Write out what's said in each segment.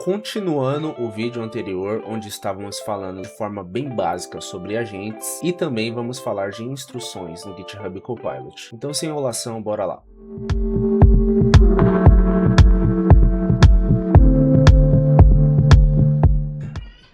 Continuando o vídeo anterior, onde estávamos falando de forma bem básica sobre agentes, e também vamos falar de instruções no GitHub Copilot. Então, sem enrolação, bora lá.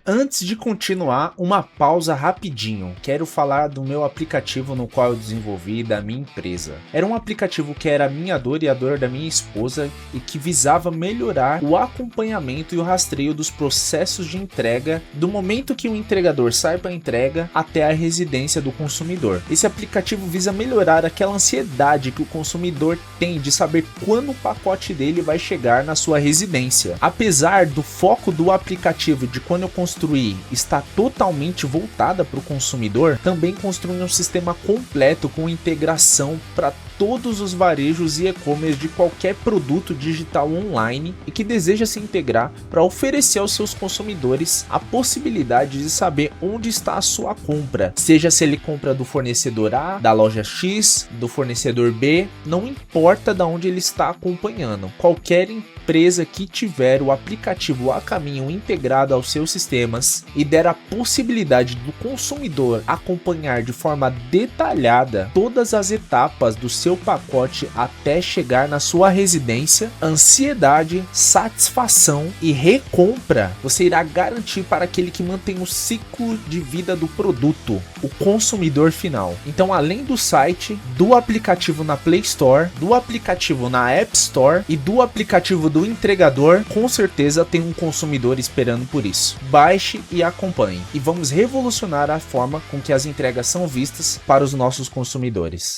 Antes de continuar, uma pausa rapidinho. Quero falar do meu aplicativo no qual eu desenvolvi da minha empresa. Era um aplicativo que era a minha dor e a dor da minha esposa e que visava melhorar o acompanhamento e o rastreio dos processos de entrega do momento que o entregador sai para a entrega até a residência do consumidor. Esse aplicativo visa melhorar aquela ansiedade que o consumidor tem de saber quando o pacote dele vai chegar na sua residência. Apesar do foco do aplicativo de quando eu construir está totalmente voltada para o consumidor, também construi um sistema completo com integração para todos os varejos e e-commerce de qualquer produto digital online e que deseja se integrar para oferecer aos seus consumidores a possibilidade de saber onde está a sua compra, seja se ele compra do fornecedor A, da loja X, do fornecedor B, não importa de onde ele está acompanhando. Qualquer empresa que tiver o aplicativo a caminho integrado aos seus sistemas e der a possibilidade do consumidor acompanhar de forma detalhada todas as etapas do seu pacote até chegar na sua residência, ansiedade, satisfação e recompra você irá garantir para aquele que mantém o ciclo de vida do produto, o consumidor final. Então, além do site, do aplicativo na Play Store, do aplicativo na App Store e do aplicativo do entregador, com certeza tem um consumidor esperando por isso. Baixe e acompanhe e vamos revolucionar a forma com que as entregas são vistas para os nossos consumidores.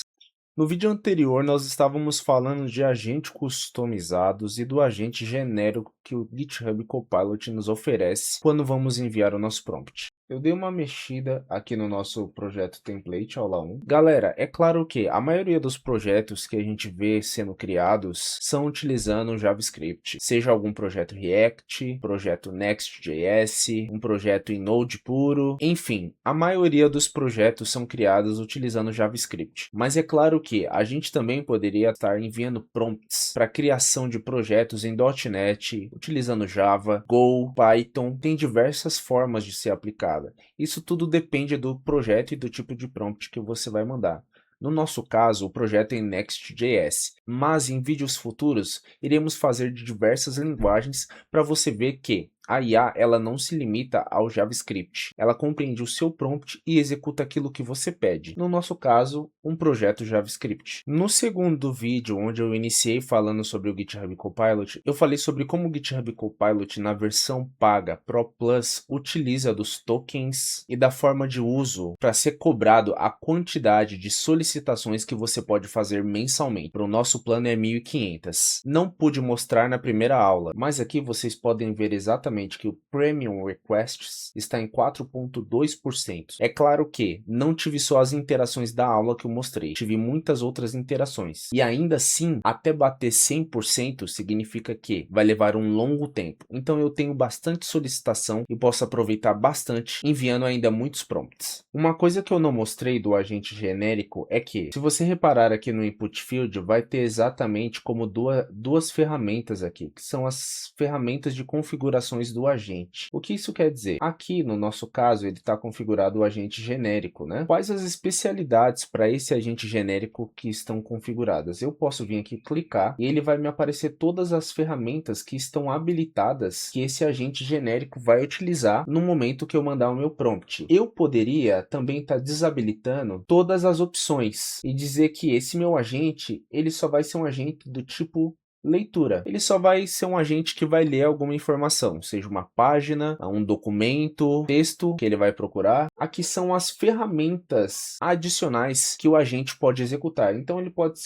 No vídeo anterior, nós estávamos falando de agentes customizados e do agente genérico que o GitHub Copilot nos oferece quando vamos enviar o nosso prompt. Eu dei uma mexida aqui no nosso projeto template, aula 1. Galera, é claro que a maioria dos projetos que a gente vê sendo criados são utilizando JavaScript. Seja algum projeto React, projeto Next.js, um projeto em Node puro, enfim, a maioria dos projetos são criados utilizando JavaScript. Mas é claro que a gente também poderia estar enviando prompts para criação de projetos em .NET, utilizando Java, Go, Python, tem diversas formas de ser aplicado. Isso tudo depende do projeto e do tipo de prompt que você vai mandar. No nosso caso, o projeto é em Next.js, mas em vídeos futuros iremos fazer de diversas linguagens para você ver que a IA ela não se limita ao JavaScript, ela compreende o seu prompt e executa aquilo que você pede. No nosso caso, um projeto JavaScript. No segundo vídeo, onde eu iniciei falando sobre o GitHub Copilot, eu falei sobre como o GitHub Copilot na versão paga Pro Plus utiliza dos tokens e da forma de uso para ser cobrado a quantidade de solicitações que você pode fazer mensalmente. Para o nosso plano é 1.500. Não pude mostrar na primeira aula, mas aqui vocês podem ver exatamente que o Premium Requests está em 4,2%. É claro que não tive só as interações da aula que eu mostrei, tive muitas outras interações. E ainda assim, até bater 100% significa que vai levar um longo tempo. Então eu tenho bastante solicitação e posso aproveitar bastante enviando ainda muitos prompts. Uma coisa que eu não mostrei do agente genérico é que, se você reparar aqui no Input Field, vai ter exatamente como duas ferramentas aqui, que são as ferramentas de configurações do agente. O que isso quer dizer? Aqui, no nosso caso, ele está configurado o agente genérico, né? Quais as especialidades para esse agente genérico que estão configuradas? Eu posso vir aqui clicar e ele vai me aparecer todas as ferramentas que estão habilitadas que esse agente genérico vai utilizar no momento que eu mandar o meu prompt. Eu poderia também estar desabilitando todas as opções e dizer que esse meu agente, ele só vai ser um agente do tipo leitura. Ele só vai ser um agente que vai ler alguma informação, seja uma página, um documento, texto que ele vai procurar. Aqui são as ferramentas adicionais que o agente pode executar. Então ele pode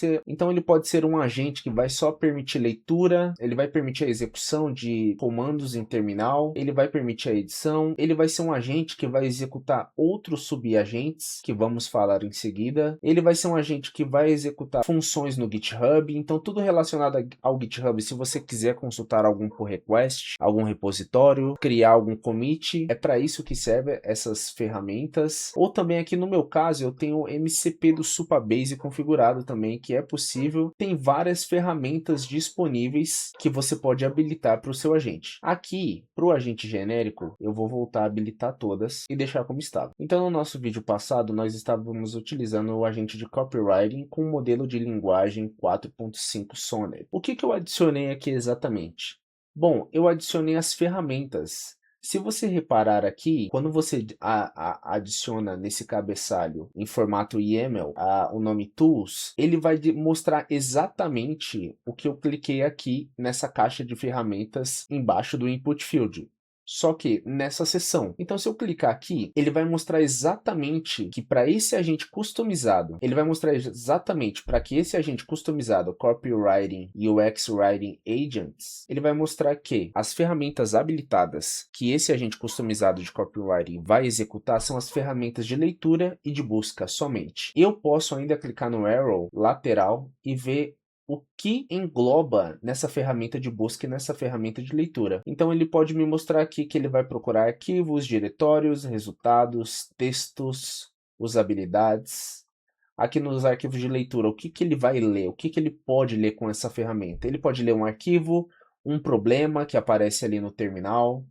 ser um agente que vai só permitir leitura, ele vai permitir a execução de comandos em terminal, ele vai permitir a edição, ele vai ser um agente que vai executar outros subagentes, que vamos falar em seguida. Ele vai ser um agente que vai executar funções no GitHub, então tudo relacionado ao GitHub se você quiser consultar algum pull request, algum repositório, criar algum commit. É para isso que servem essas ferramentas. Ou também aqui no meu caso eu tenho o MCP do Supabase configurado também, que é possível. Tem várias ferramentas disponíveis que você pode habilitar para o seu agente. Aqui, para o agente genérico, eu vou voltar a habilitar todas e deixar como estava. Então no nosso vídeo passado nós estávamos utilizando o agente de copywriting com o modelo de linguagem 4.5 Sonnet. O que eu adicionei aqui exatamente? Bom, eu adicionei as ferramentas. Se você reparar aqui, quando você adiciona nesse cabeçalho em formato YAML o nome Tools, ele vai mostrar exatamente o que eu cliquei aqui nessa caixa de ferramentas embaixo do Input Field. Só que nessa seção. Então, se eu clicar aqui, ele vai mostrar exatamente que para esse agente customizado, ele vai mostrar exatamente para que esse agente customizado, Copywriting e UX Writing Agents, ele vai mostrar que as ferramentas habilitadas que esse agente customizado de Copywriting vai executar são as ferramentas de leitura e de busca somente. Eu posso ainda clicar no arrow lateral e ver o que engloba nessa ferramenta de busca e nessa ferramenta de leitura. Então ele pode me mostrar aqui que ele vai procurar arquivos, diretórios, resultados, textos, usabilidades. Aqui nos arquivos de leitura, o que ele vai ler? O que ele pode ler com essa ferramenta? Ele pode ler um arquivo, um problema que aparece ali no terminal,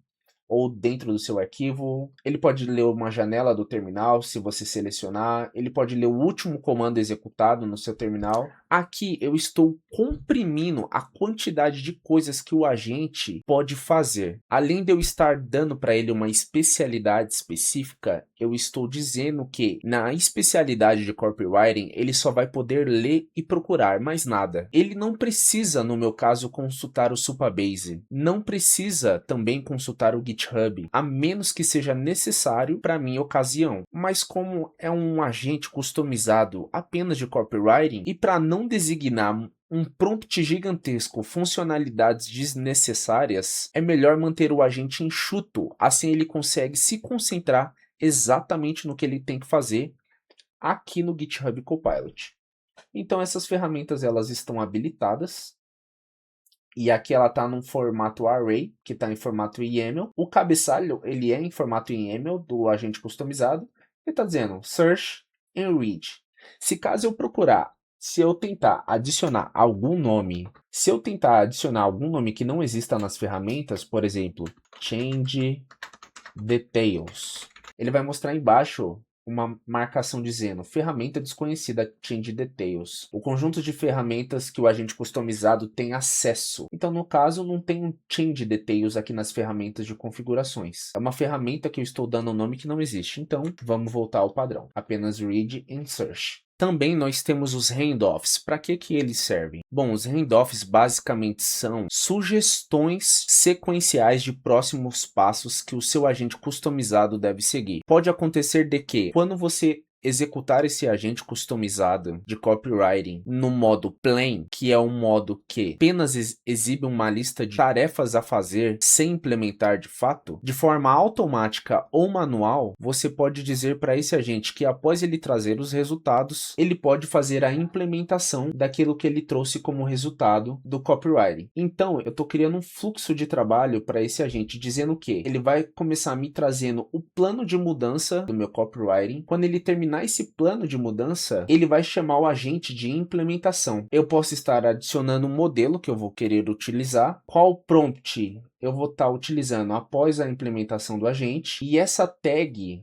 ou dentro do seu arquivo. Ele pode ler uma janela do terminal, se você selecionar. Ele pode ler o último comando executado no seu terminal. Aqui eu estou comprimindo a quantidade de coisas que o agente pode fazer. Além de eu estar dando para ele uma especialidade específica, eu estou dizendo que na especialidade de copywriting ele só vai poder ler e procurar, mais nada. Ele não precisa, no meu caso, consultar o Supabase. Não precisa também consultar o GitHub, a menos que seja necessário para minha ocasião. Mas como é um agente customizado apenas de copywriting, e para não designar um prompt gigantesco, funcionalidades desnecessárias, é melhor manter o agente enxuto, assim ele consegue se concentrar exatamente no que ele tem que fazer aqui no GitHub Copilot. Então essas ferramentas elas estão habilitadas. E aqui ela está no formato array, que está em formato YAML. O cabeçalho ele é em formato YAML do agente customizado. Ele está dizendo search and read. Se caso eu procurar, se eu tentar adicionar algum nome, que não exista nas ferramentas, por exemplo, change details, ele vai mostrar embaixo uma marcação dizendo ferramenta desconhecida change details, o conjunto de ferramentas que o agente customizado tem acesso. Então no caso não tem um change details aqui nas ferramentas de configurações, é uma ferramenta que eu estou dando um nome que não existe. Então vamos voltar ao padrão, apenas read and search. Também nós temos os handoffs. Para que eles servem? Bom, os handoffs basicamente são sugestões sequenciais de próximos passos que o seu agente customizado deve seguir. Pode acontecer de que, quando você executar esse agente customizado de copywriting no modo plain, que é um modo que apenas exibe uma lista de tarefas a fazer sem implementar de fato, de forma automática ou manual, você pode dizer para esse agente que após ele trazer os resultados, ele pode fazer a implementação daquilo que ele trouxe como resultado do copywriting. Então, eu estou criando um fluxo de trabalho para esse agente, dizendo que ele vai começar me trazendo o plano de mudança do meu copywriting. Quando ele terminar esse plano de mudança, ele vai chamar o agente de implementação. Eu posso estar adicionando um modelo que eu vou querer utilizar, qual prompt eu vou estar utilizando após a implementação do agente, e essa tag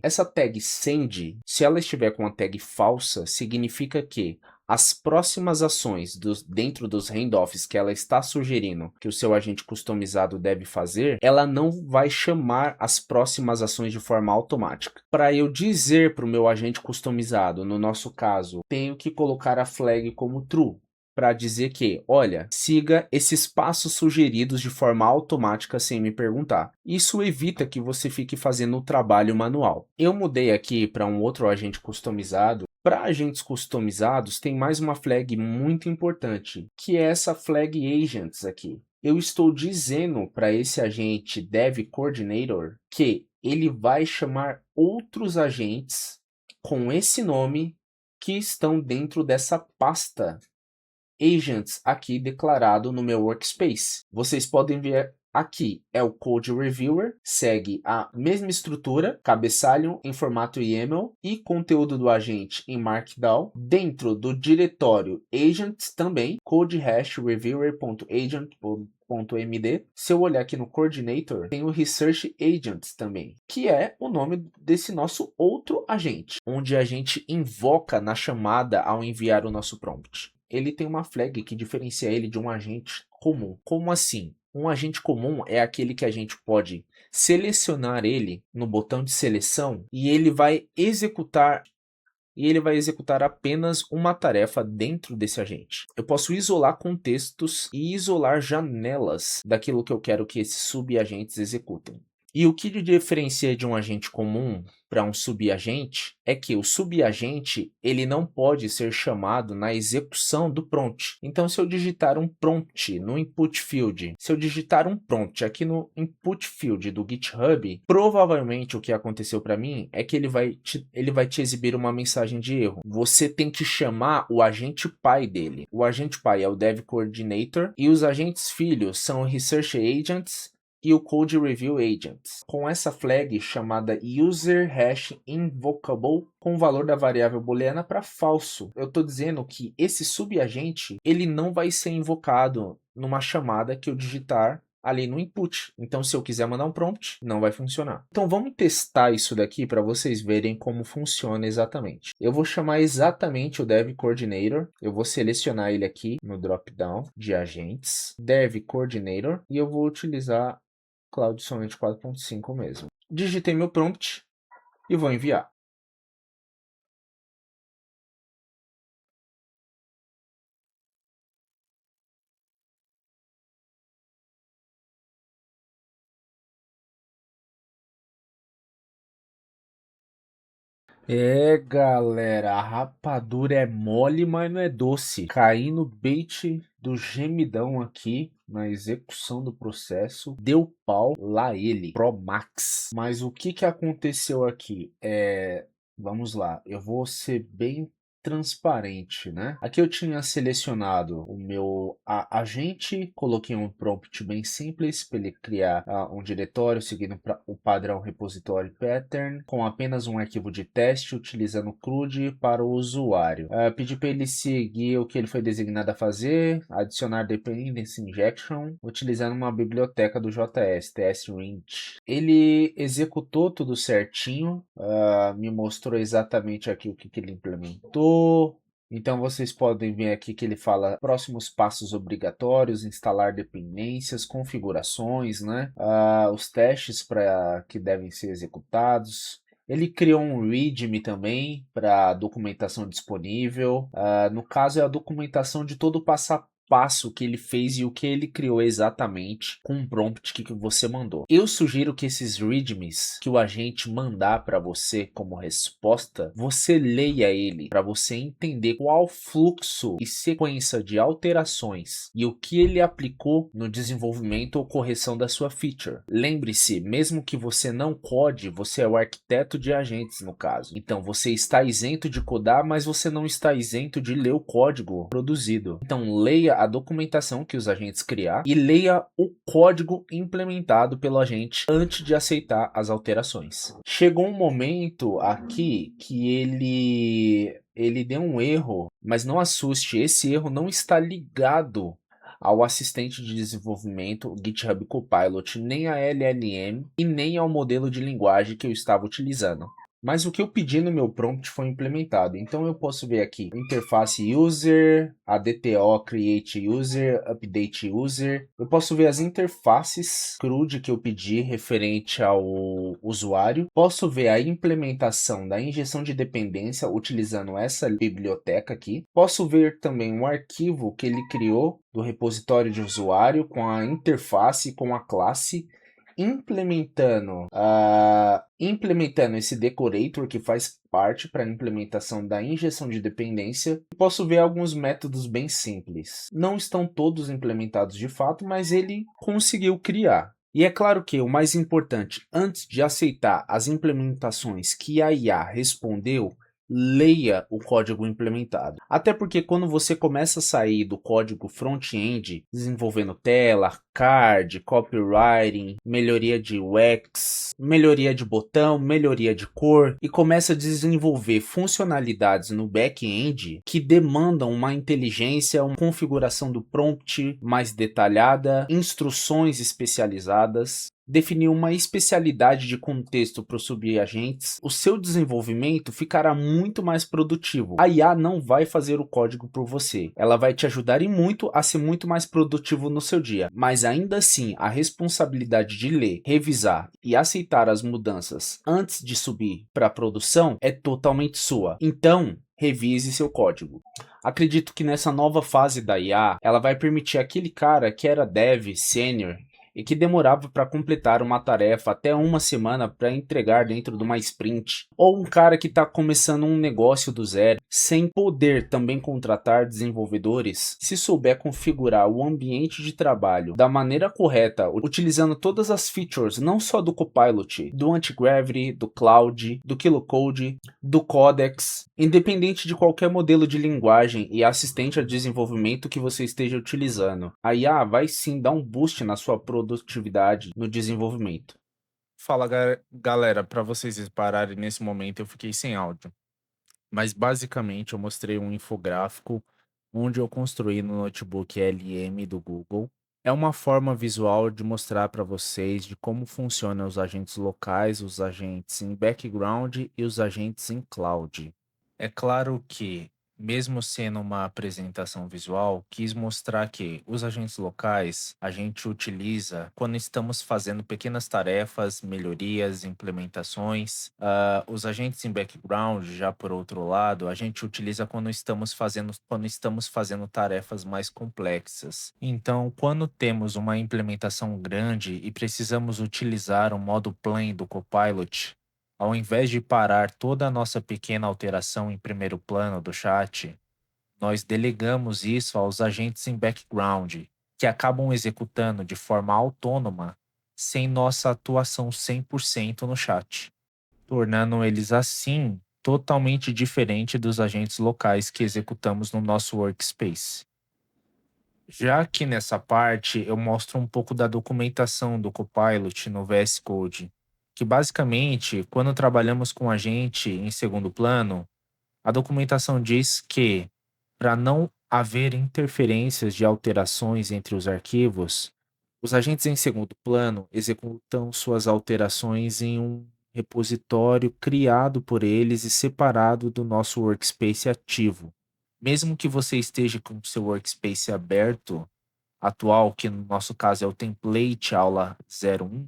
send, se ela estiver com a tag falsa, significa que as próximas ações dentro dos handoffs que ela está sugerindo que o seu agente customizado deve fazer, ela não vai chamar as próximas ações de forma automática. Para eu dizer para o meu agente customizado, no nosso caso, tenho que colocar a flag como true, para dizer que, olha, siga esses passos sugeridos de forma automática sem me perguntar. Isso evita que você fique fazendo o trabalho manual. Eu mudei aqui para um outro agente customizado. Para agentes customizados, tem mais uma flag muito importante, que é essa flag agents aqui. Eu estou dizendo para esse agente Dev Coordinator que ele vai chamar outros agentes com esse nome que estão dentro dessa pasta agents aqui declarado no meu workspace. Vocês podem ver aqui é o Code Reviewer, segue a mesma estrutura, cabeçalho em formato YAML e conteúdo do agente em Markdown. Dentro do diretório Agents também, code hash reviewer.agent.md. Se eu olhar aqui no Coordinator, tem o Research Agents também, que é o nome desse nosso outro agente, onde a gente invoca na chamada ao enviar o nosso prompt. Ele tem uma flag que diferencia ele de um agente comum. Como assim? Um agente comum é aquele que a gente pode selecionar ele no botão de seleção e ele vai executar apenas uma tarefa dentro desse agente. Eu posso isolar contextos e isolar janelas daquilo que eu quero que esses subagentes executem. E o que diferencia de um agente comum para um subagente é que o subagente ele não pode ser chamado na execução do prompt. Então, se eu digitar um prompt no input field, se eu digitar um prompt aqui no input field do GitHub, provavelmente o que aconteceu para mim é que ele vai te exibir uma mensagem de erro. Você tem que chamar o agente pai dele. O agente pai é o Dev Coordinator e os agentes filhos são o Research Agents e o Code Review Agents, com essa flag chamada user hash invocable com o valor da variável booleana para falso. Eu estou dizendo que esse subagente ele não vai ser invocado numa chamada que eu digitar ali no input. Então, se eu quiser mandar um prompt, não vai funcionar. Então, vamos testar isso daqui para vocês verem como funciona exatamente. Eu vou chamar exatamente o Dev Coordinator. Eu vou selecionar ele aqui no drop-down de agentes, Dev Coordinator, e eu vou utilizar Cloud Sonnet 4.5 mesmo. Digitei meu prompt e vou enviar. É, galera, a rapadura é mole, mas não é doce. Caí no bait do gemidão aqui na execução do processo. Deu pau lá ele, Pro Max. Mas o que aconteceu aqui? Vamos lá, eu vou ser bem transparente, né? Aqui eu tinha selecionado o meu agente, coloquei um prompt bem simples para ele criar um diretório seguindo o padrão repository pattern com apenas um arquivo de teste utilizando CRUD para o usuário. Pedi para ele seguir o que ele foi designado a fazer, adicionar dependency injection utilizando uma biblioteca do JS, TS-Rint. Ele executou tudo certinho, me mostrou exatamente aqui o que ele implementou. Então vocês podem ver aqui que ele fala próximos passos obrigatórios, instalar dependências, configurações, né? Os testes que devem ser executados. Ele criou um README também para documentação disponível. No caso é a documentação de todo o passo a passo que ele fez e o que ele criou exatamente com o prompt que você mandou. Eu sugiro que esses readmes que o agente mandar para você como resposta, você leia ele para você entender qual fluxo e sequência de alterações e o que ele aplicou no desenvolvimento ou correção da sua feature. Lembre-se, mesmo que você não code, você é o arquiteto de agentes no caso. Então você está isento de codar, mas você não está isento de ler o código produzido. Então leia a documentação que os agentes criar e leia o código implementado pelo agente antes de aceitar as alterações. Chegou um momento aqui que ele deu um erro, mas não assuste, esse erro não está ligado ao assistente de desenvolvimento GitHub Copilot, nem a LLM e nem ao modelo de linguagem que eu estava utilizando. Mas o que eu pedi no meu prompt foi implementado. Então eu posso ver aqui interface user, ADTO create user, update user. Eu posso ver as interfaces CRUD que eu pedi referente ao usuário. Posso ver a implementação da injeção de dependência utilizando essa biblioteca aqui. Posso ver também um arquivo que ele criou do repositório de usuário com a interface, com a classe, implementando esse decorator que faz parte para a implementação da injeção de dependência. Posso ver alguns métodos bem simples. Não estão todos implementados de fato, mas ele conseguiu criar. E é claro que o mais importante, antes de aceitar as implementações que a IA respondeu, leia o código implementado. Até porque quando você começa a sair do código front-end, desenvolvendo tela, card, copywriting, melhoria de UX, melhoria de botão, melhoria de cor, e começa a desenvolver funcionalidades no back-end que demandam uma inteligência, uma configuração do prompt mais detalhada, instruções especializadas, definir uma especialidade de contexto para os subagentes, o seu desenvolvimento ficará muito mais produtivo. A IA não vai fazer o código por você. Ela vai te ajudar e muito a ser muito mais produtivo no seu dia. Mas ainda assim, a responsabilidade de ler, revisar e aceitar as mudanças antes de subir para a produção é totalmente sua. Então, revise seu código. Acredito que nessa nova fase da IA, ela vai permitir aquele cara que era dev sênior e que demorava para completar uma tarefa até uma semana para entregar dentro de uma sprint, ou um cara que está começando um negócio do zero, sem poder também contratar desenvolvedores, se souber configurar o ambiente de trabalho da maneira correta, utilizando todas as features, não só do Copilot, do Antigravity, do Cloud, do Kilocode, do Codex, independente de qualquer modelo de linguagem e assistente a desenvolvimento que você esteja utilizando. A IA vai sim dar um boost na sua produtividade no desenvolvimento. Fala, galera, para vocês pararem nesse momento eu fiquei sem áudio, mas basicamente eu mostrei um infográfico onde eu construí no notebook LM do Google. É uma forma visual de mostrar para vocês de como funcionam os agentes locais, os agentes em background e os agentes em cloud. É claro que, mesmo sendo uma apresentação visual, quis mostrar que os agentes locais a gente utiliza quando estamos fazendo pequenas tarefas, melhorias, implementações. Os agentes em background, já por outro lado, a gente utiliza quando estamos fazendo tarefas mais complexas. Então, quando temos uma implementação grande e precisamos utilizar o modo plain do Copilot, ao invés de parar toda a nossa pequena alteração em primeiro plano do chat, nós delegamos isso aos agentes em background, que acabam executando de forma autônoma, sem nossa atuação 100% no chat, tornando eles assim totalmente diferente dos agentes locais que executamos no nosso workspace. Já aqui nessa parte, eu mostro um pouco da documentação do Copilot no VS Code, que basicamente, quando trabalhamos com agente em segundo plano, a documentação diz que, para não haver interferências de alterações entre os arquivos, os agentes em segundo plano executam suas alterações em um repositório criado por eles e separado do nosso workspace ativo. Mesmo que você esteja com o seu workspace aberto, atual, que no nosso caso é o template aula 01,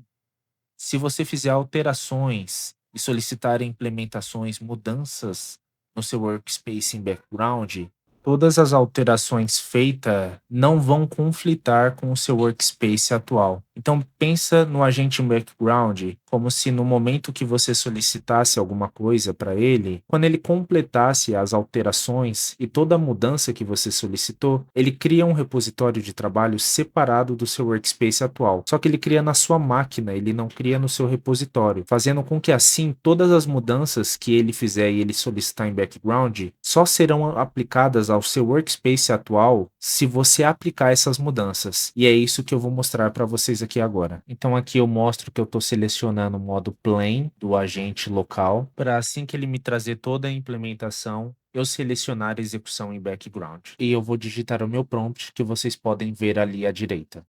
se você fizer alterações e solicitar implementações, mudanças no seu workspace em background, todas as alterações feitas não vão conflitar com o seu workspace atual. Então pensa no agente em background como se no momento que você solicitasse alguma coisa para ele, quando ele completasse as alterações e toda a mudança que você solicitou, ele cria um repositório de trabalho separado do seu workspace atual. Só que ele cria na sua máquina, ele não cria no seu repositório, fazendo com que assim todas as mudanças que ele fizer e ele solicitar em background só serão aplicadas ao seu workspace atual se você aplicar essas mudanças. E é isso que eu vou mostrar para vocês aqui agora. Então aqui eu mostro que eu estou selecionando o modo plain do agente local, para assim que ele me trazer toda a implementação, eu selecionar a execução em background. E eu vou digitar o meu prompt, que vocês podem ver ali à direita.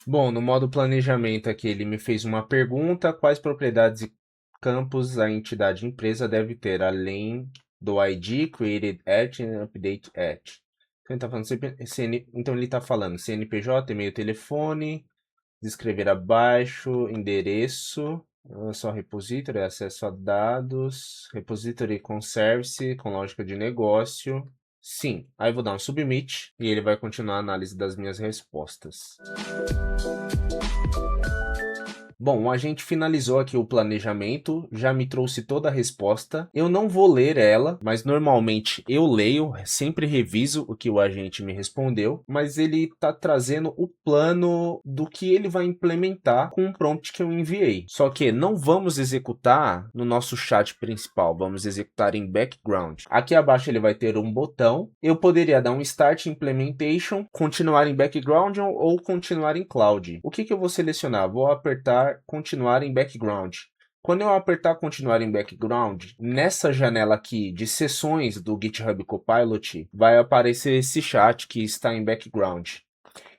Bom, no modo planejamento aqui ele me fez uma pergunta: quais propriedades e campos a entidade empresa deve ter, além do ID, Created at e Update at. Então ele está falando, então ele tá falando CNPJ, e-mail, telefone, descrever abaixo, endereço, só repository, acesso a dados, repository com service, com lógica de negócio, Sim. Aí vou dar um submit e ele vai continuar a análise das minhas respostas. Bom, a gente finalizou aqui o planejamento, já me trouxe toda a resposta. Eu não vou ler ela, mas normalmente eu leio, sempre reviso o que o agente me respondeu, mas ele está trazendo o plano do que ele vai implementar com o prompt que eu enviei. Só que não vamos executar no nosso chat principal, vamos executar em background. Aqui abaixo ele vai ter um botão, eu poderia dar um Start Implementation, continuar em background ou continuar em cloud. O que eu vou selecionar? Vou apertar continuar em background. Quando eu apertar continuar em background, nessa janela aqui de sessões do GitHub Copilot, vai aparecer esse chat que está em background.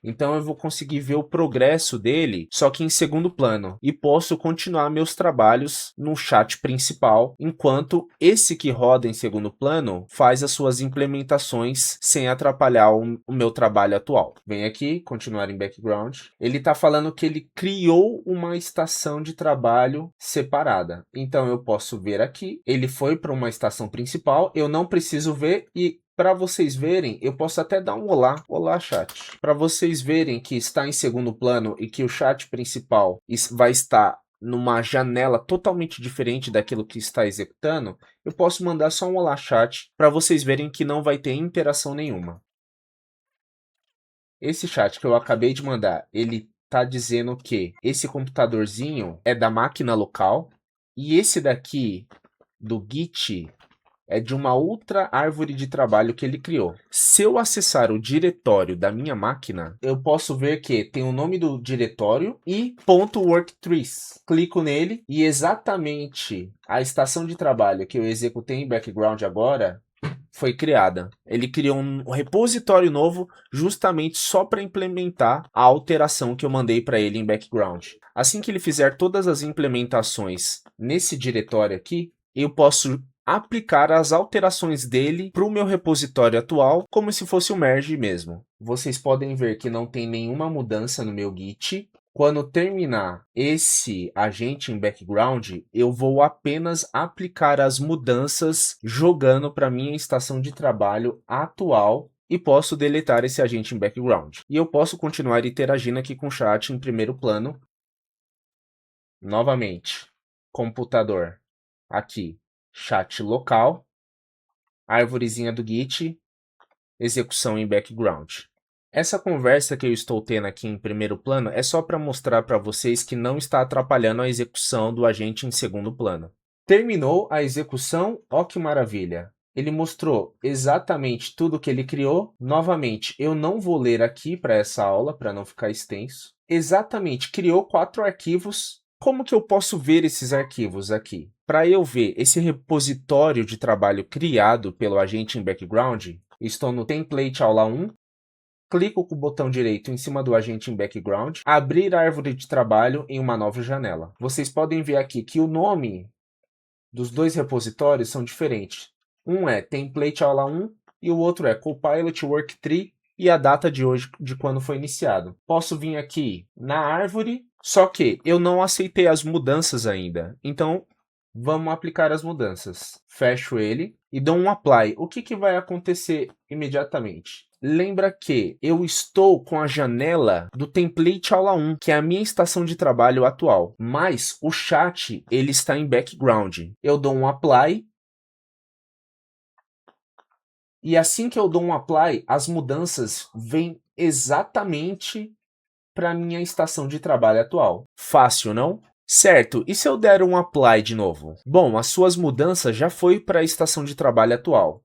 Então eu vou conseguir ver o progresso dele, só que em segundo plano. E posso continuar meus trabalhos no chat principal, enquanto esse que roda em segundo plano faz as suas implementações sem atrapalhar o meu trabalho atual. Vem aqui, continuar em background. Ele está falando que ele criou uma estação de trabalho separada. Então eu posso ver aqui, ele foi para uma estação principal, eu não preciso ver e para vocês verem, eu posso até dar um olá. Olá, chat. Para vocês verem que está em segundo plano e que o chat principal vai estar numa janela totalmente diferente daquilo que está executando, eu posso mandar só um olá, chat, para vocês verem que não vai ter interação nenhuma. Esse chat que eu acabei de mandar, ele está dizendo que esse computadorzinho é da máquina local e esse daqui do Git é de uma outra árvore de trabalho que ele criou. Se eu acessar o diretório da minha máquina, eu posso ver que tem o nome do diretório e .worktrees. Clico nele e exatamente a estação de trabalho que eu executei em background agora foi criada. Ele criou um repositório novo justamente só para implementar a alteração que eu mandei para ele em background. Assim que ele fizer todas as implementações nesse diretório aqui, eu posso aplicar as alterações dele para o meu repositório atual, como se fosse um merge mesmo. Vocês podem ver que não tem nenhuma mudança no meu Git. Quando terminar esse agente em background, eu vou apenas aplicar as mudanças jogando para minha estação de trabalho atual e posso deletar esse agente em background. E eu posso continuar interagindo aqui com o chat em primeiro plano. Novamente, computador, aqui, chat local, árvorezinha do Git, execução em background. Essa conversa que eu estou tendo aqui em primeiro plano é só para mostrar para vocês que não está atrapalhando a execução do agente em segundo plano. Terminou a execução, ó que maravilha! Ele mostrou exatamente tudo que ele criou. Novamente, eu não vou ler aqui para essa aula, para não ficar extenso. Exatamente, criou 4 arquivos. Como que eu posso ver esses arquivos aqui? Para eu ver esse repositório de trabalho criado pelo agente em background, estou no template aula 1, clico com o botão direito em cima do agente em background, abrir a árvore de trabalho em uma nova janela. Vocês podem ver aqui que o nome dos 2 repositórios são diferentes. Um é template aula 1 e o outro é Copilot Work Tree e a data de hoje de quando foi iniciado. Posso vir aqui na árvore, só que eu não aceitei as mudanças ainda. Então, vamos aplicar as mudanças. Fecho ele e dou um apply. O que vai acontecer imediatamente? Lembra que eu estou com a janela do template aula 1, que é a minha estação de trabalho atual. Mas o chat ele está em background. Eu dou um apply. E assim que eu dou um apply, as mudanças vêm exatamente para a minha estação de trabalho atual. Fácil, não? Certo, e se eu der um apply de novo? Bom, as suas mudanças já foi para a estação de trabalho atual.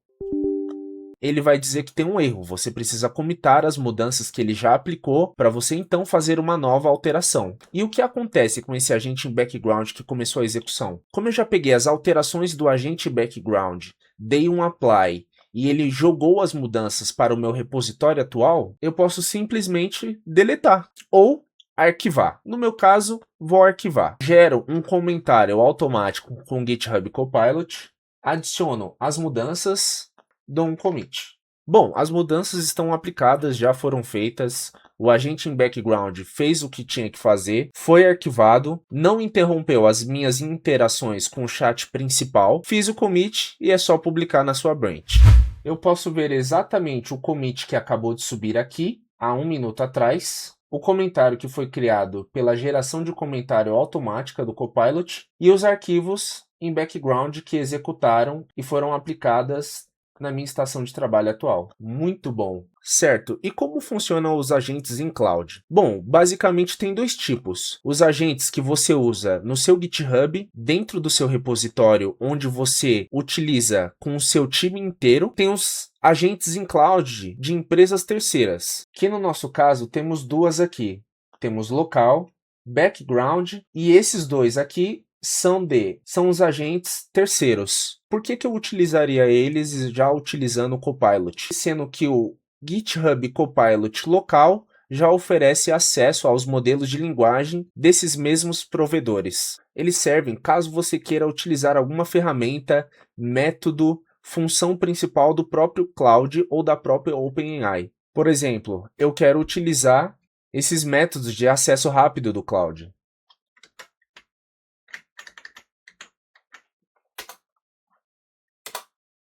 Ele vai dizer que tem um erro, você precisa comitar as mudanças que ele já aplicou para você então fazer uma nova alteração. E o que acontece com esse agente em background que começou a execução? Como eu já peguei as alterações do agente background, dei um apply e ele jogou as mudanças para o meu repositório atual, eu posso simplesmente deletar ou arquivar. No meu caso, vou arquivar. Gero um comentário automático com o GitHub Copilot, adiciono as mudanças, dou um commit. Bom, as mudanças estão aplicadas, já foram feitas. O agente em background fez o que tinha que fazer, foi arquivado, não interrompeu as minhas interações com o chat principal, fiz o commit e é só publicar na sua branch. Eu posso ver exatamente o commit que acabou de subir aqui, há 1 minuto atrás, o comentário que foi criado pela geração de comentário automática do Copilot e os arquivos em background que executaram e foram aplicadas na minha estação de trabalho atual. Muito bom. Certo, e como funcionam os agentes em cloud? Bom, basicamente tem dois tipos. Os agentes que você usa no seu GitHub, dentro do seu repositório, onde você utiliza com o seu time inteiro. Tem os agentes em cloud de empresas terceiras, que no nosso caso temos duas aqui. Temos local, background, e esses dois aqui são os agentes terceiros. Por que eu utilizaria eles já utilizando o Copilot? Sendo que o GitHub Copilot local já oferece acesso aos modelos de linguagem desses mesmos provedores. Eles servem caso você queira utilizar alguma ferramenta, método, função principal do próprio cloud ou da própria OpenAI. Por exemplo, eu quero utilizar esses métodos de acesso rápido do cloud.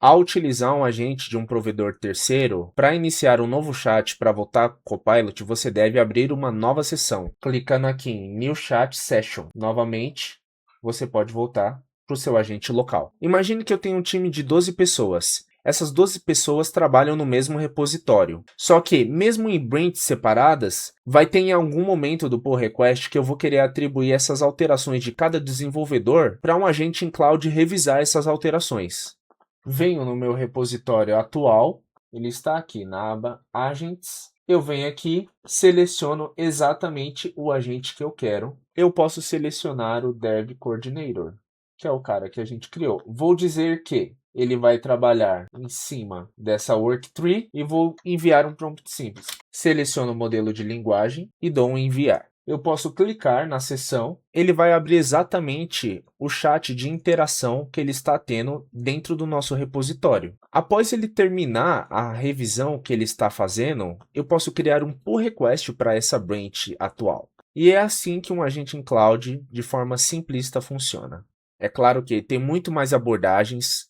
Ao utilizar um agente de um provedor terceiro, para iniciar um novo chat para voltar com o Copilot, você deve abrir uma nova sessão, clicando aqui em New Chat Session. Novamente, você pode voltar para o seu agente local. Imagine que eu tenho um time de 12 pessoas. Essas 12 pessoas trabalham no mesmo repositório. Só que, mesmo em branches separadas, vai ter em algum momento do pull request que eu vou querer atribuir essas alterações de cada desenvolvedor para um agente em cloud revisar essas alterações. Venho no meu repositório atual, ele está aqui na aba Agents. Eu venho aqui, seleciono exatamente o agente que eu quero. Eu posso selecionar o Dev Coordinator, que é o cara que a gente criou. Vou dizer que ele vai trabalhar em cima dessa worktree e vou enviar um prompt simples. Seleciono o modelo de linguagem e dou um enviar. Eu posso clicar na seção, ele vai abrir exatamente o chat de interação que ele está tendo dentro do nosso repositório. Após ele terminar a revisão que ele está fazendo, eu posso criar um pull request para essa branch atual. E é assim que um agente em cloud, de forma simplista, funciona. É claro que tem muito mais abordagens,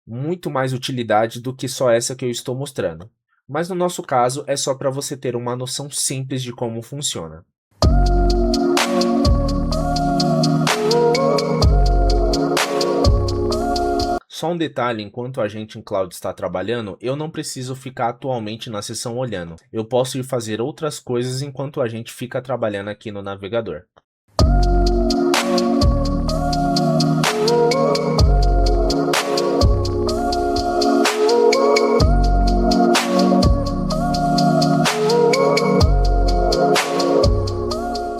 muito mais utilidade do que só essa que eu estou mostrando. Mas no nosso caso, é só para você ter uma noção simples de como funciona. Só um detalhe, enquanto o agente em cloud está trabalhando, eu não preciso ficar atualmente na sessão olhando. Eu posso ir fazer outras coisas enquanto o agente fica trabalhando aqui no navegador.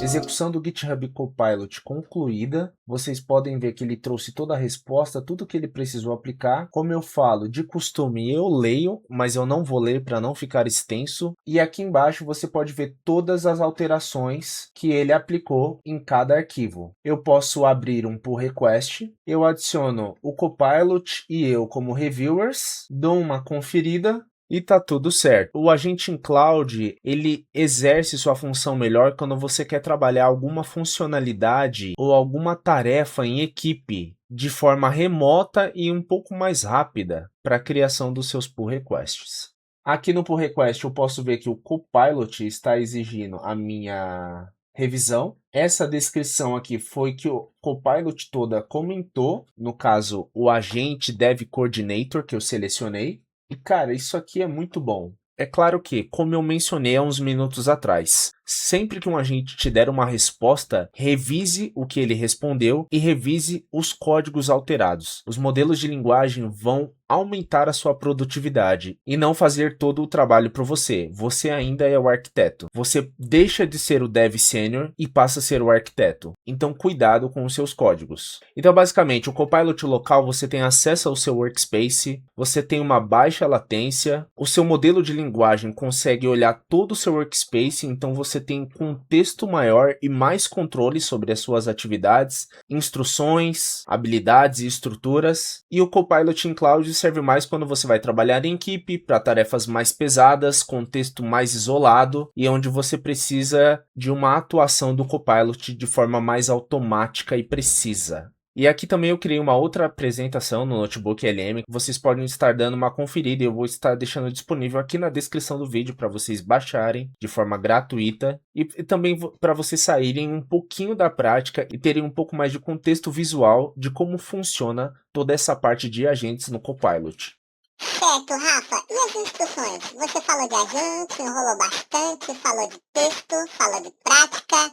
Execução do GitHub Copilot concluída. Vocês podem ver que ele trouxe toda a resposta, tudo que ele precisou aplicar. Como eu falo, de costume eu leio, mas eu não vou ler para não ficar extenso. E aqui embaixo você pode ver todas as alterações que ele aplicou em cada arquivo. Eu posso abrir um pull request, eu adiciono o Copilot e eu como reviewers, dou uma conferida. E tá tudo certo. O agente em cloud, ele exerce sua função melhor quando você quer trabalhar alguma funcionalidade ou alguma tarefa em equipe de forma remota e um pouco mais rápida para a criação dos seus pull requests. Aqui no pull request eu posso ver que o Copilot está exigindo a minha revisão. Essa descrição aqui foi que o Copilot toda comentou, no caso o agente Dev Coordinator que eu selecionei. E cara, isso aqui é muito bom. É claro que, como eu mencionei há uns minutos atrás, sempre que um agente te der uma resposta, revise o que ele respondeu e revise os códigos alterados. Os modelos de linguagem vão aumentar a sua produtividade e não fazer todo o trabalho para você. Você ainda é o arquiteto. Você deixa de ser o dev sênior e passa a ser o arquiteto. Então, cuidado com os seus códigos. Então, basicamente, o Copilot local você tem acesso ao seu workspace, você tem uma baixa latência, o seu modelo de linguagem consegue olhar todo o seu workspace, então você tem um contexto maior e mais controle sobre as suas atividades, instruções, habilidades e estruturas. E o Copilot em Cloud serve mais quando você vai trabalhar em equipe, para tarefas mais pesadas, contexto mais isolado e onde você precisa de uma atuação do Copilot de forma mais automática e precisa. E aqui também eu criei uma outra apresentação no Notebook LM, que vocês podem estar dando uma conferida e eu vou estar deixando disponível aqui na descrição do vídeo para vocês baixarem de forma gratuita e também para vocês saírem um pouquinho da prática e terem um pouco mais de contexto visual de como funciona toda essa parte de agentes no Copilot. Certo, Rafa. E as instruções? Você falou de agente, enrolou bastante, falou de texto, falou de prática,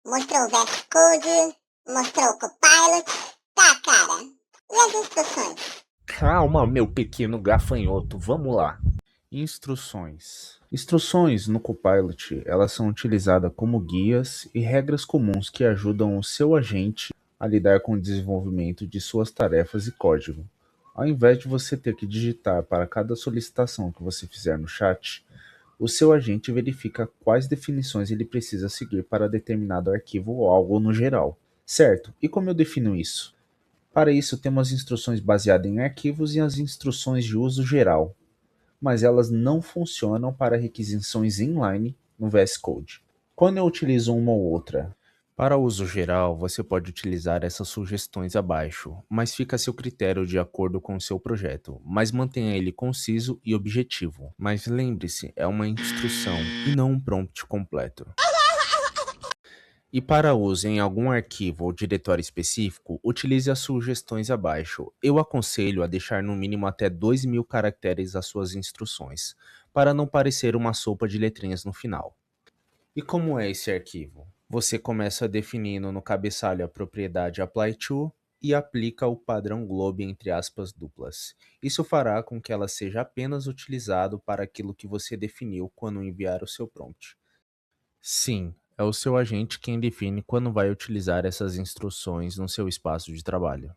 mostrou o VS Code, mostrou o Copilot. Tá, cara. E as instruções? Calma, meu pequeno gafanhoto, vamos lá. Instruções. Instruções no Copilot, elas são utilizadas como guias e regras comuns que ajudam o seu agente a lidar com o desenvolvimento de suas tarefas e código. Ao invés de você ter que digitar para cada solicitação que você fizer no chat, o seu agente verifica quais definições ele precisa seguir para determinado arquivo ou algo no geral. Certo, e como eu defino isso? Para isso, temos as instruções baseadas em arquivos e as instruções de uso geral, mas elas não funcionam para requisições inline no VS Code. Quando eu utilizo uma ou outra? Para uso geral, você pode utilizar essas sugestões abaixo, mas fica a seu critério de acordo com o seu projeto, mas mantenha ele conciso e objetivo. Mas lembre-se, é uma instrução e não um prompt completo. E para uso em algum arquivo ou diretório específico, utilize as sugestões abaixo. Eu aconselho a deixar no mínimo até 2.000 caracteres as suas instruções, para não parecer uma sopa de letrinhas no final. E como é esse arquivo? Você começa definindo no cabeçalho a propriedade apply_to e aplica o padrão globe entre aspas duplas. Isso fará com que ela seja apenas utilizado para aquilo que você definiu quando enviar o seu prompt. Sim, é o seu agente quem define quando vai utilizar essas instruções no seu espaço de trabalho.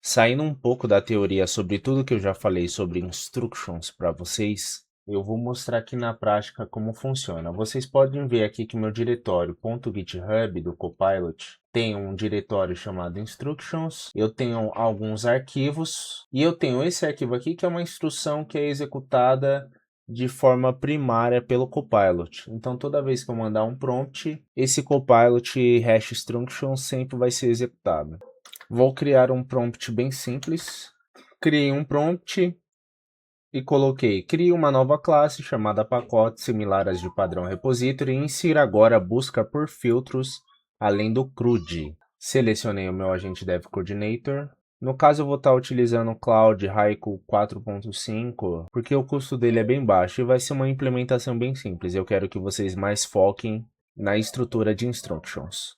Saindo um pouco da teoria sobre tudo que eu já falei sobre instructions para vocês, eu vou mostrar aqui na prática como funciona. Vocês podem ver aqui que meu diretório .github do Copilot tem um diretório chamado instructions, eu tenho alguns arquivos e eu tenho esse arquivo aqui que é uma instrução que é executada de forma primária pelo Copilot. Então toda vez que eu mandar um prompt, esse Copilot hash instruction sempre vai ser executado. Vou criar um prompt bem simples. Criei um prompt e coloquei, crie uma nova classe chamada pacote similar às de padrão repository e insira agora a busca por filtros além do CRUD. Selecionei o meu agente Dev Coordinator. No caso eu vou estar utilizando o Cloud Haiku 4.5 porque o custo dele é bem baixo e vai ser uma implementação bem simples. Eu quero que vocês mais foquem na estrutura de instructions.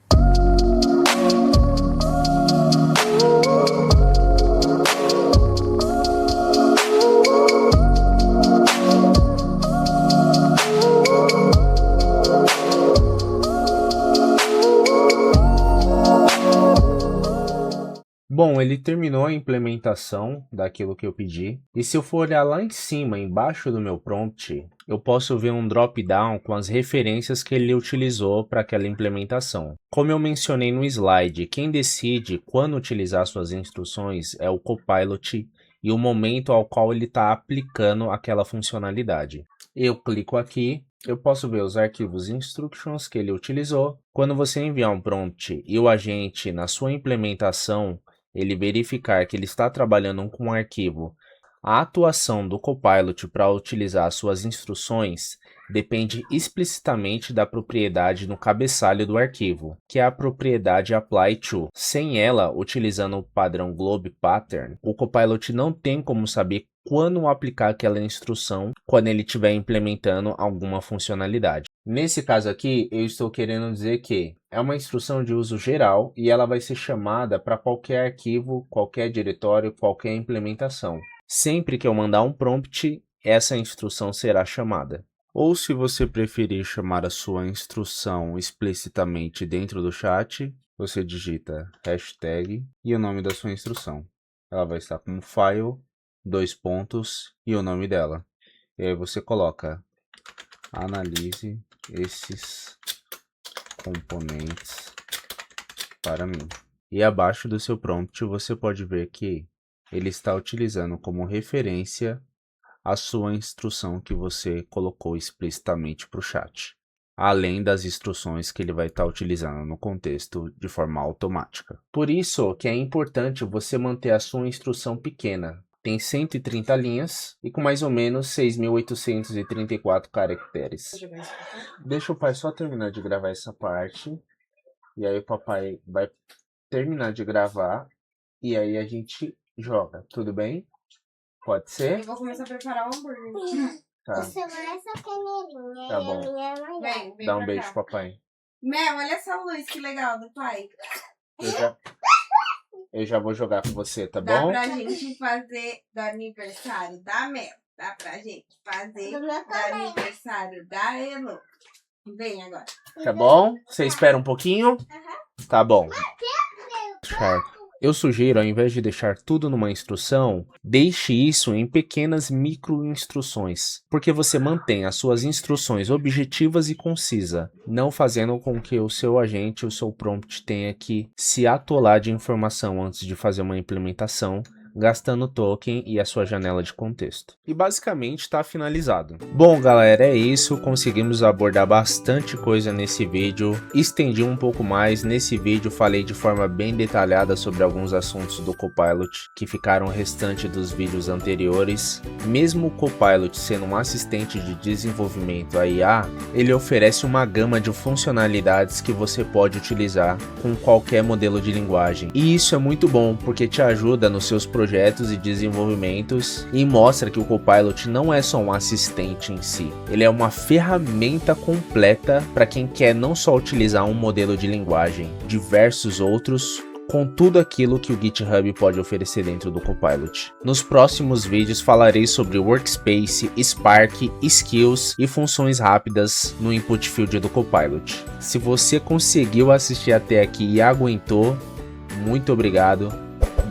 Bom, ele terminou a implementação daquilo que eu pedi. E se eu for olhar lá em cima, embaixo do meu prompt, eu posso ver um drop-down com as referências que ele utilizou para aquela implementação. Como eu mencionei no slide, quem decide quando utilizar suas instruções é o Copilot e o momento ao qual ele está aplicando aquela funcionalidade. Eu clico aqui. Eu posso ver os arquivos instructions que ele utilizou. Quando você enviar um prompt e o agente, na sua implementação, ele verificar que ele está trabalhando com um arquivo, a atuação do Copilot para utilizar suas instruções depende explicitamente da propriedade no cabeçalho do arquivo, que é a propriedade apply_to. Sem ela, utilizando o padrão globe pattern, o Copilot não tem como saber quando aplicar aquela instrução quando ele estiver implementando alguma funcionalidade. Nesse caso aqui, eu estou querendo dizer que é uma instrução de uso geral e ela vai ser chamada para qualquer arquivo, qualquer diretório, qualquer implementação. Sempre que eu mandar um prompt, essa instrução será chamada. Ou se você preferir chamar a sua instrução explicitamente dentro do chat, você digita hashtag e o nome da sua instrução. Ela vai estar como file, dois pontos e o nome dela. E aí você coloca analise esses componentes para mim. E abaixo do seu prompt você pode ver que ele está utilizando como referência a sua instrução que você colocou explicitamente para o chat. além das instruções que ele vai estar utilizando no contexto de forma automática. Por isso que é importante você manter a sua instrução pequena. Tem 130 linhas e com mais ou menos 6.834 caracteres. Deixa o pai só terminar de gravar essa parte. E aí o papai vai terminar de gravar. E aí a gente joga, tudo bem? Pode ser? Eu vou começar a preparar o hambúrguer. Tá, O seu é essa peneirinha Tá e bom. a minha é maior. Vem dá um pra beijo, cá. papai. Mel, olha essa luz, que legal, do pai. Eu já vou jogar com você, tá Dá bom? pra gente fazer do aniversário da Mel. Dá pra gente fazer Do do meu também. aniversário da Elo. Vem agora. Tá bom? Você espera um pouquinho? Tá bom. Certo. Eu sugiro, ao invés de deixar tudo numa instrução, deixe isso em pequenas micro-instruções, porque você mantém as suas instruções objetivas e concisas, não fazendo com que o seu agente, o seu prompt, tenha que se atolar de informação antes de fazer uma implementação, gastando token e a sua janela de contexto. E basicamente está finalizado. Bom, galera, é isso. Conseguimos abordar bastante coisa nesse vídeo. Estendi um pouco mais. Nesse vídeo falei de forma bem detalhada sobre alguns assuntos do Copilot que ficaram restante dos vídeos anteriores. Mesmo o Copilot sendo um assistente de desenvolvimento a IA, ele oferece uma gama de funcionalidades que você pode utilizar com qualquer modelo de linguagem. E isso é muito bom porque te ajuda nos seus projetos e desenvolvimentos e mostra que o Copilot não é só um assistente em si, ele é uma ferramenta completa para quem quer não só utilizar um modelo de linguagem, diversos outros, com tudo aquilo que o GitHub pode oferecer dentro do Copilot. Nos próximos vídeos falarei sobre Workspace, Spark, Skills e funções rápidas no input field do Copilot. Se você conseguiu assistir até aqui e aguentou, muito obrigado.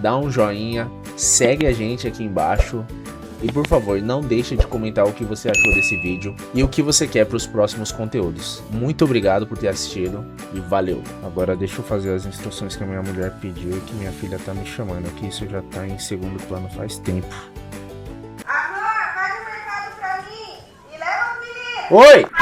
Dá um joinha, segue a gente aqui embaixo e por favor não deixe de comentar o que você achou desse vídeo e o que você quer para os próximos conteúdos. Muito obrigado por ter assistido e valeu! Agora deixa eu fazer as instruções que a minha mulher pediu e que minha filha tá me chamando aqui, isso já tá em segundo plano faz tempo. Amor, vai no mercado pra mim e leva o menino. Oi!